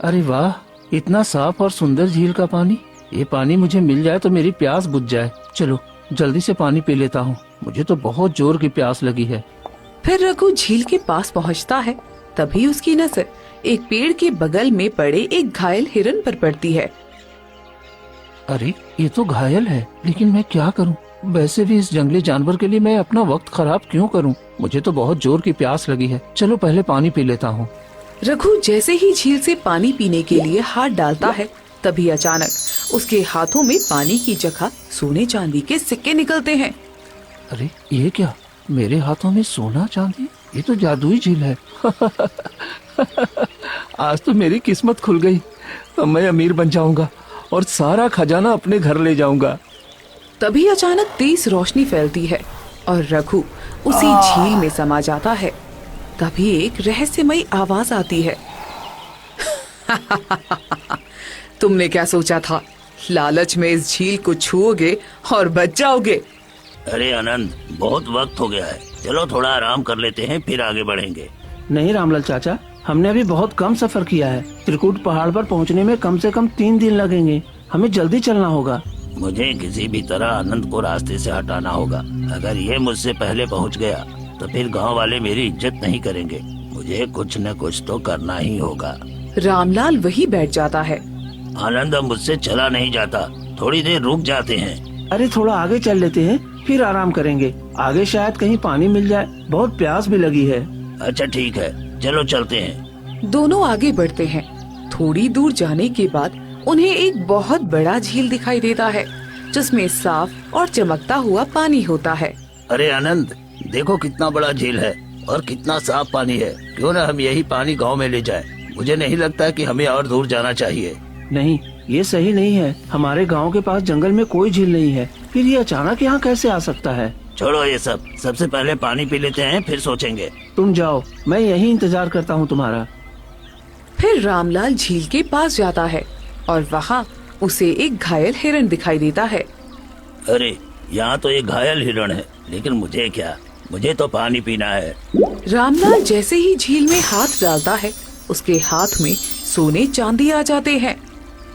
अरे वाह, इतना साफ और सुंदर झील का पानी। ये पानी मुझे मिल जाए तो मेरी प्यास बुझ जाए। चलो जल्दी से पानी पी लेता हूँ, मुझे तो बहुत जोर की प्यास लगी है। फिर रघु झील के पास पहुंचता है। तभी उसकी नजर एक पेड़ के बगल में पड़े एक घायल हिरन पर पड़ती है। अरे ये तो घायल है, लेकिन मैं क्या करूं? वैसे भी इस जंगली जानवर के लिए मैं अपना वक्त खराब क्यों करूं? मुझे तो बहुत जोर की प्यास लगी है। चलो पहले पानी पी लेता हूं। रघु जैसे ही झील से पानी पीने के लिए हाथ डालता है, तभी अचानक उसके हाथों में पानी की जगह सोने चांदी के सिक्के निकलते हैं। अरे ये क्या, मेरे हाथों में सोना चांदी? ये तो जादुई झील है। आज तो मेरी किस्मत खुल गई। अब मैं अमीर बन जाऊंगा और सारा खजाना अपने घर ले जाऊंगा। तभी अचानक तेज रोशनी फैलती है और रघु उसी झील में समा जाता है। तभी एक रहस्यमयी आवाज आती है। तुमने क्या सोचा था? लालच में इस झील को छुओगे और बच जाओगे। अरे आनंद, बहुत वक्त हो गया है, चलो थोड़ा आराम कर लेते हैं, फिर आगे बढ़ेंगे। नहीं रामलाल चाचा, हमने अभी बहुत कम सफर किया है। त्रिकुट पहाड़ पर पहुंचने में कम से कम 3 दिन लगेंगे। हमें जल्दी चलना होगा। मुझे किसी भी तरह आनंद को रास्ते से हटाना होगा। अगर ये मुझसे पहले पहुंच गया तो फिर गांव वाले मेरी इज्जत नहीं करेंगे। मुझे कुछ न कुछ तो करना ही होगा। रामलाल वही बैठ जाता है। आनंद, अब मुझसे चला नहीं जाता, थोड़ी देर रुक जाते हैं। अरे थोड़ा आगे चल लेते हैं, फिर आराम करेंगे। आगे शायद कहीं पानी मिल जाए, बहुत प्यास भी लगी है। अच्छा ठीक है, चलो चलते हैं। दोनों आगे बढ़ते हैं। थोड़ी दूर जाने के बाद उन्हें एक बहुत बड़ा झील दिखाई देता है, जिसमें साफ और चमकता हुआ पानी होता है। अरे आनंद, देखो कितना बड़ा झील है और कितना साफ पानी है। क्यों न हम यही पानी गांव में ले जाएं? मुझे नहीं लगता कि हमें और दूर जाना चाहिए। नहीं, ये सही नहीं है। हमारे गांव के पास जंगल में कोई झील नहीं है, फिर ये अचानक यहाँ कैसे आ सकता है? छोड़ो ये सब, सबसे पहले पानी पी लेते हैं, फिर सोचेंगे। तुम जाओ, मैं यही इंतजार करता हूँ तुम्हारा। फिर रामलाल झील के पास जाता है और वहाँ उसे एक घायल हिरन दिखाई देता है। अरे यहाँ तो एक घायल हिरण है, लेकिन मुझे क्या, मुझे तो पानी पीना है। रामलाल जैसे ही झील में हाथ डालता है, उसके हाथ में सोने चांदी आ जाते हैं।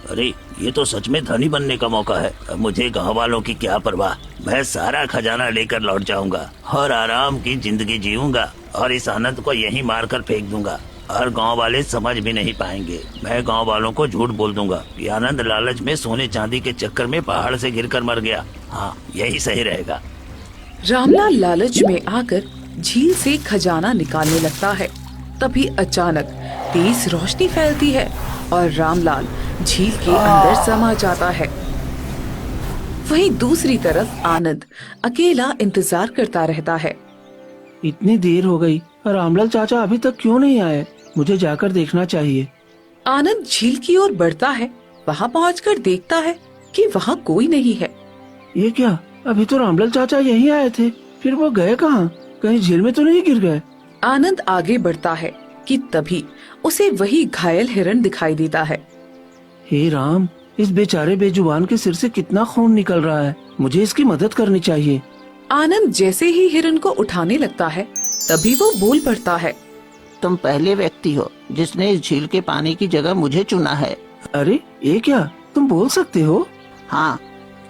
अरे ये तो सच में धनी बनने का मौका है। अब मुझे गाँव वालों की क्या परवाह, मैं सारा खजाना लेकर लौट जाऊंगा और आराम की जिंदगी जीऊंगा और इस आनंद को यहीं मार कर फेंक दूंगा और गांव वाले समझ भी नहीं पाएंगे। मैं गांव वालों को झूठ बोल दूंगा कि आनंद लालच में सोने चांदी के चक्कर में पहाड़ से गिरकर मर गया। हाँ, यही सही रहेगा। रामलाल लालच में आकर झील से खजाना निकालने लगता है। तभी अचानक तेज रोशनी फैलती है और रामलाल झील के अंदर समा जाता है। वहीं दूसरी तरफ आनंद अकेला इंतजार करता रहता है। इतनी देर हो गई, रामलाल चाचा अभी तक क्यों नहीं आए? मुझे जाकर देखना चाहिए। आनंद झील की ओर बढ़ता है। वहाँ पहुंचकर देखता है कि वहाँ कोई नहीं है। ये क्या, अभी तो रामलाल चाचा यहीं आए थे, फिर वो गए कहाँ? कहीं झील में तो नहीं गिर गए? आनंद आगे बढ़ता है कि तभी उसे वही घायल हिरन दिखाई देता है। हे राम, इस बेचारे बेजुबान के सिर से कितना खून निकल रहा है। मुझे इसकी मदद करनी चाहिए। आनंद जैसे ही हिरन को उठाने लगता है, तभी वो बोल पड़ता है। तुम पहले व्यक्ति हो जिसने इस झील के पानी की जगह मुझे चुना है। अरे ये क्या, तुम बोल सकते हो? हाँ,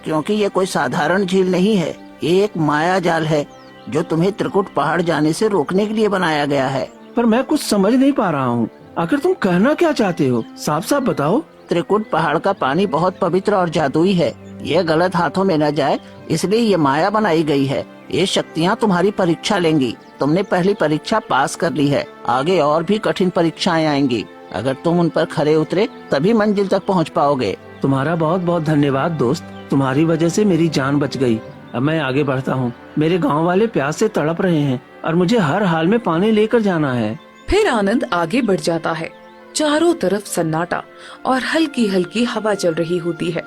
क्योंकि ये कोई साधारण झील नहीं है। ये एक माया जाल है जो तुम्हें त्रिकुट पहाड़ जाने से रोकने के लिए बनाया गया है। पर मैं कुछ समझ नहीं पा रहा हूँ। आखिर तुम कहना क्या चाहते हो? साफ साफ बताओ। त्रिकुट पहाड़ का पानी बहुत पवित्र और जादुई है। ये गलत हाथों में न जाए, इसलिए ये माया बनाई गई है। ये शक्तियाँ तुम्हारी परीक्षा लेंगी। तुमने पहली परीक्षा पास कर ली है, आगे और भी कठिन परीक्षाएं आएंगी। अगर तुम उन पर खरे उतरे तभी मंजिल तक पहुँच पाओगे। तुम्हारा बहुत बहुत धन्यवाद दोस्त, तुम्हारी वजह से मेरी जान बच गई। अब मैं आगे बढ़ता हूँ। मेरे गाँव वाले प्यास से तड़प रहे हैं और मुझे हर हाल में पानी लेकर जाना है। फिर आनंद आगे बढ़ जाता है। चारों तरफ सन्नाटा और हल्की हल्की हवा चल रही होती है।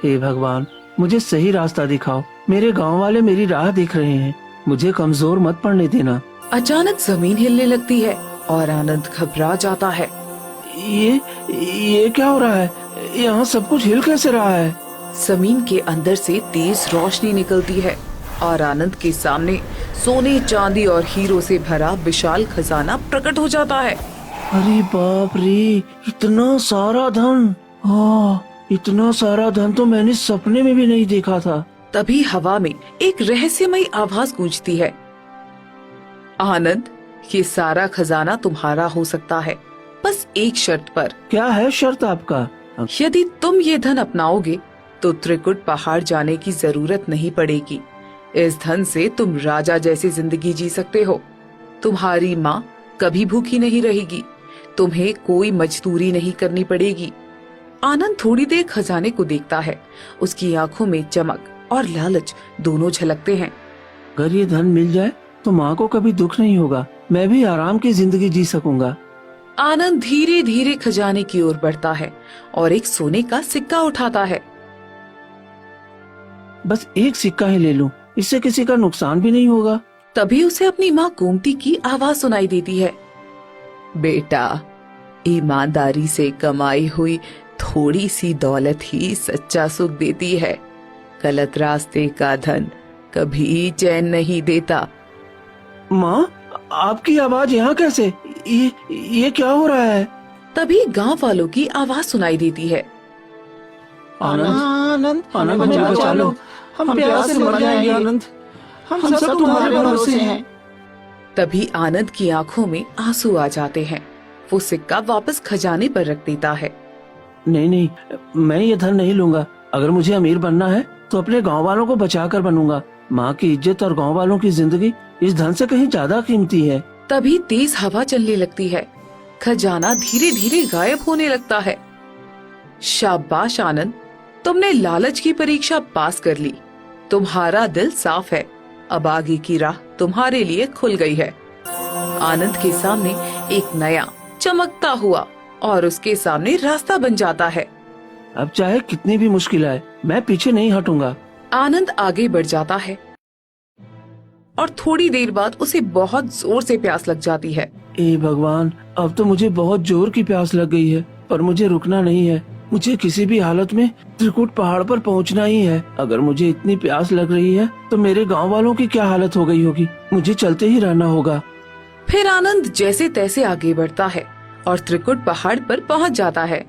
हे भगवान, मुझे सही रास्ता दिखाओ। मेरे गांव वाले मेरी राह देख रहे हैं, मुझे कमजोर मत पड़ने देना। अचानक जमीन हिलने लगती है और आनंद घबरा जाता है। ये क्या हो रहा है? यहाँ सब कुछ हिल कैसे रहा है? जमीन के अंदर से तेज रोशनी निकलती है और आनंद के सामने सोने चांदी और हीरो से भरा विशाल खजाना प्रकट हो जाता है। अरे बाप रे, इतना सारा धन! हाँ, इतना सारा धन तो मैंने सपने में भी नहीं देखा था। तभी हवा में एक रहस्यमयी आवाज गूंजती है। आनंद, ये सारा खजाना तुम्हारा हो सकता है, बस एक शर्त पर। क्या है शर्त आपका? यदि तुम ये धन अपनाओगे तो त्रिकुट पहाड़ जाने की जरूरत नहीं पड़ेगी। इस धन से तुम राजा जैसी जिंदगी जी सकते हो। तुम्हारी माँ कभी भूखी नहीं रहेगी, तुम्हें कोई मजदूरी नहीं करनी पड़ेगी। आनंद थोड़ी देर खजाने को देखता है। उसकी आंखों में चमक और लालच दोनों झलकते हैं। अगर ये धन मिल जाए तो माँ को कभी दुख नहीं होगा, मैं भी आराम की जिंदगी जी सकूंगा। आनंद धीरे धीरे खजाने की ओर बढ़ता है और एक सोने का सिक्का उठाता है। बस एक सिक्का ही ले लूं, इससे किसी का नुकसान भी नहीं होगा। तभी उसे अपनी माँ गोमती की आवाज सुनाई देती है। बेटा, ईमानदारी से कमाई हुई थोड़ी सी दौलत ही सच्चा सुख देती है। गलत रास्ते का धन कभी चैन नहीं देता। माँ, आपकी आवाज यहाँ कैसे? ये क्या हो रहा है? तभी गांव वालों की आवाज सुनाई देती है। आनंद, आनंद, हमें बचा लो, हम प्यास से मर जाएंगे। आनंद, हम सब तुम्हारे भरोसे हैं। तभी आनंद की आंखों में आंसू आ जाते हैं। वो सिक्का वापस खजाने पर रख देता है। नहीं नहीं, मैं ये धन नहीं लूंगा। अगर मुझे अमीर बनना है तो अपने गांव वालों को बचा कर बनूंगा। माँ की इज्जत और गांव वालों की जिंदगी इस धन से कहीं ज्यादा कीमती है। तभी तेज हवा चलने लगती है। खजाना धीरे धीरे गायब होने लगता है। शाबाश आनंद, तुमने लालच की परीक्षा पास कर ली। तुम्हारा दिल साफ है। अब आगे की राह तुम्हारे लिए खुल गई है। आनंद के सामने एक नया चमकता हुआ और उसके सामने रास्ता बन जाता है। अब चाहे कितनी भी मुश्किल आए, मैं पीछे नहीं हटूंगा। आनंद आगे बढ़ जाता है और थोड़ी देर बाद उसे बहुत जोर से प्यास लग जाती है। ए भगवान, अब तो मुझे बहुत जोर की प्यास लग गई है, पर मुझे रुकना नहीं है। मुझे किसी भी हालत में त्रिकुट पहाड़ पर पहुंचना ही है। अगर मुझे इतनी प्यास लग रही है तो मेरे गांव वालों की क्या हालत हो गई होगी। मुझे चलते ही रहना होगा। फिर आनंद जैसे तैसे आगे बढ़ता है और त्रिकुट पहाड़ पर पहुंच जाता है।